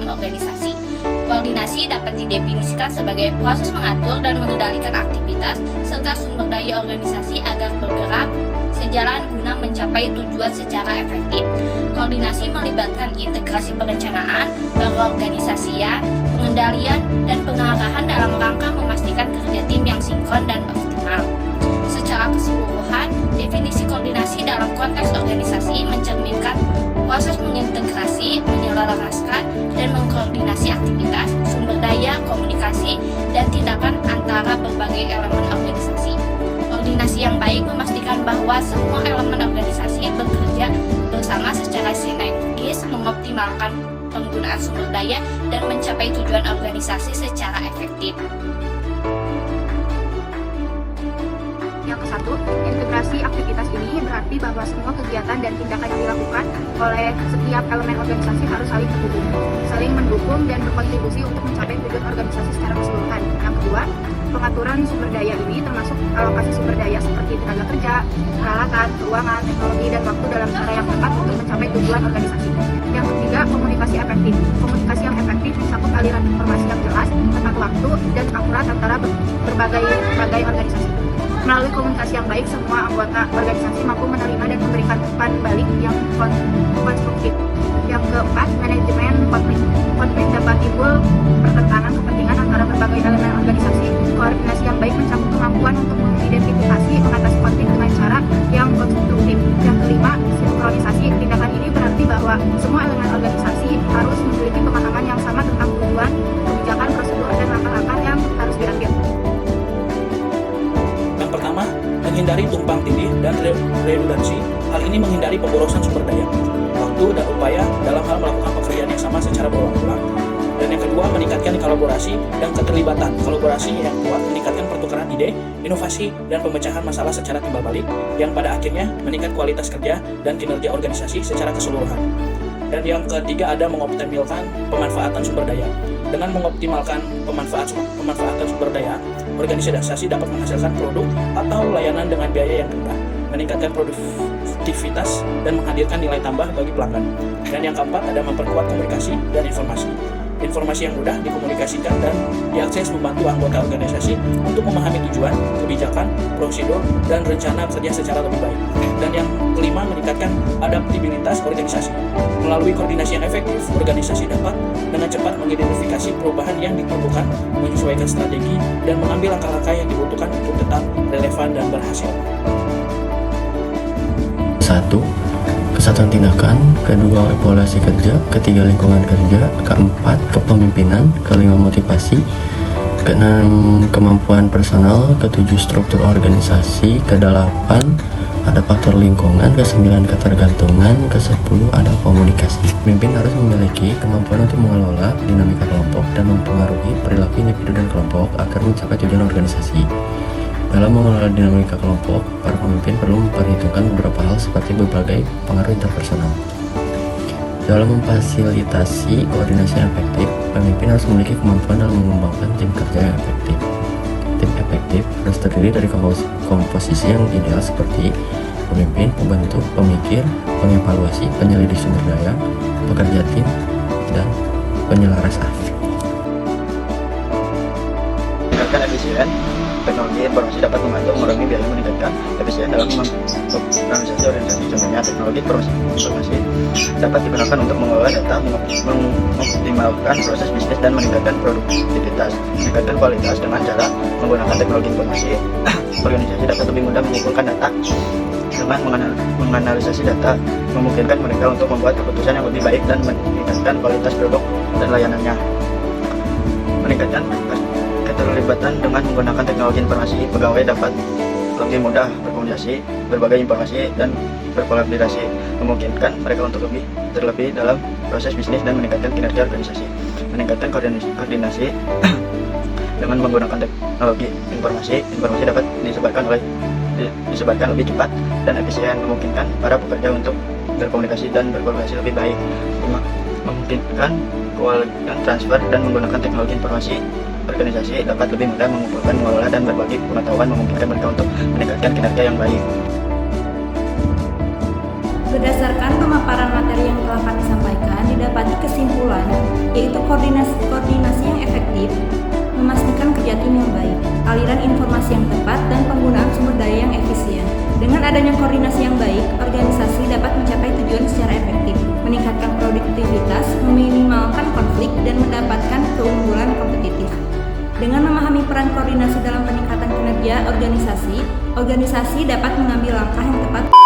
dalam organisasi. Koordinasi dapat didefinisikan sebagai proses mengatur dan mengendalikan aktivitas serta sumber daya organisasi agar bergerak sejalan guna mencapai tujuan secara efektif. Koordinasi melibatkan integrasi perencanaan, pengorganisasian, pengendalian, dan pengarahan dalam rangka memastikan kerja tim yang sinkron dan optimal. Secara keseluruhan, definisi koordinasi dalam konteks organisasi mencerminkan proses mengintegrasi, menyelaraskan, dan mengkoordinasi aktivitas, sumber daya, komunikasi, dan tindakan antara berbagai elemen organisasi. Koordinasi yang baik memastikan bahwa semua elemen organisasi bekerja bersama secara sinergis, mengoptimalkan penggunaan sumber daya, dan mencapai tujuan organisasi secara efektif. Yang ke-1, integrasi aktivitas ini berarti bahwa semua kegiatan dan tindakan yang dilakukan oleh setiap elemen organisasi harus saling mendukung dan berkontribusi untuk mencapai tujuan organisasi secara keseluruhan. Yang kedua, pengaturan sumber daya ini termasuk alokasi sumber daya seperti tenaga kerja, peralatan, keuangan, teknologi, dan waktu dalam cara yang tepat untuk mencapai tujuan organisasi. Yang ketiga, komunikasi efektif. Komunikasi yang efektif mencakup aliran informasi yang jelas, tepat waktu, dan akurat antara berbagai organisasi. Melalui komunikasi yang baik, semua anggota organisasi mampu menerima dan memberikan umpan balik yang konstruktif. Yang keempat, manajemen konflik. Konflik dapat timbul pertentangan kepentingan antara berbagai elemen organisasi. Koordinasi yang baik mencakup kemampuan untuk mengidentifikasi, mengatasi konflik dengan cara yang konstruktif. Yang kelima, sinkronisasi. Tindakan ini berarti bahwa semua elemen organisasi harus memiliki pemahaman yang sama tentang tujuan, kebijakan, prosedur, dan langkah-langkah yang harus diambil. Pertama, menghindari tumpang tindih dan redundansi. Hal ini menghindari pemborosan sumber daya, waktu, dan upaya dalam hal melakukan pekerjaan yang sama secara berulang-ulang. Dan yang kedua, meningkatkan kolaborasi dan keterlibatan. Kolaborasi yang kuat meningkatkan pertukaran ide, inovasi, dan pemecahan masalah secara timbal balik, yang pada akhirnya meningkat kualitas kerja dan kinerja organisasi secara keseluruhan. Dan yang ketiga, ada mengoptimalkan pemanfaatan sumber daya. Dengan mengoptimalkan pemanfaatan sumber daya, organisasi dapat menghasilkan produk atau layanan dengan biaya yang rendah, meningkatkan produktivitas, dan menghadirkan nilai tambah bagi pelanggan. Dan yang keempat, ada memperkuat komunikasi dan informasi. Informasi yang mudah dikomunikasikan dan diakses membantu anggota organisasi untuk memahami tujuan, kebijakan, prosedur, dan rencana kerja secara lebih baik. Dan yang kelima, meningkatkan adaptabilitas organisasi. Melalui koordinasi yang efektif, organisasi dapat dengan cepat mengidentifikasi perubahan yang diperlukan, menyesuaikan strategi, dan mengambil langkah-langkah yang dibutuhkan untuk tetap relevan dan berhasil. 1. Kesatuan tindakan. Kedua, evaluasi kerja. Ketiga, lingkungan kerja. Keempat, kepemimpinan. Kelima, motivasi. Keenam, kemampuan personal. Ketujuh, struktur organisasi. Kedelapan, ada faktor lingkungan. Kesembilan, ketergantungan. Kesepuluh, ada komunikasi. Pemimpin harus memiliki kemampuan untuk mengelola dinamika kelompok dan mempengaruhi perilaku individu dan kelompok agar mencapai tujuan organisasi. Dalam mengelola dinamika kelompok, para pemimpin perlu memperhitungkan beberapa hal seperti berbagai pengaruh interpersonal. Dalam memfasilitasi koordinasi yang efektif, pemimpin harus memiliki kemampuan dalam mengembangkan tim kerja yang efektif. Tim efektif harus terdiri dari komposisi yang ideal seperti pemimpin, pembantu, pemikir, pengevaluasi, penyelidik sumber daya, pekerja tim, dan penyelaras ahli. Meningkatkan efisien. Teknologi informasi dapat membantu mengurangi biaya, meningkatkan efisien dalam organisasi organisasi. Contohnya, teknologi informasi dapat digunakan untuk mengelola data, mengoptimalkan proses bisnis, dan meningkatkan produktivitas. Meningkatkan kualitas dengan cara menggunakan teknologi informasi. Organisasi dapat lebih mudah mengumpulkan data dengan menganalisasi data, memungkinkan mereka untuk membuat keputusan yang lebih baik dan meningkatkan kualitas produk dan layanannya. Meningkatkan keterlibatan dengan menggunakan teknologi informasi, pegawai dapat lebih mudah berkomunikasi, berbagai informasi, dan berkolaborasi, memungkinkan mereka untuk terlebih dalam proses bisnis dan meningkatkan kinerja organisasi. Meningkatkan koordinasi dengan menggunakan teknologi informasi dapat disebarkan lebih cepat dan efisien, memungkinkan para pekerja untuk berkomunikasi dan berkolaborasi lebih baik, memungkinkan kewalahan transfer dan menggunakan teknologi informasi. Organisasi dapat lebih mudah mengumpulkan, mengelola, dan berbagi pengetahuan, memungkinkan mereka untuk meningkatkan kinerja yang baik. Berdasarkan pemaparan materi yang telah kami sampaikan, didapati kesimpulan, yaitu koordinasi yang efektif, memastikan kerja tim yang baik, aliran informasi yang tepat, dan penggunaan sumber daya yang efisien. Dengan adanya koordinasi yang baik, organisasi dapat mencapai tujuan secara efektif, meningkatkan produktivitas, meminimalkan konflik, dan mendapatkan keunggulan kompetitif. Dengan memahami peran koordinasi dalam peningkatan kinerja organisasi dapat mengambil langkah yang tepat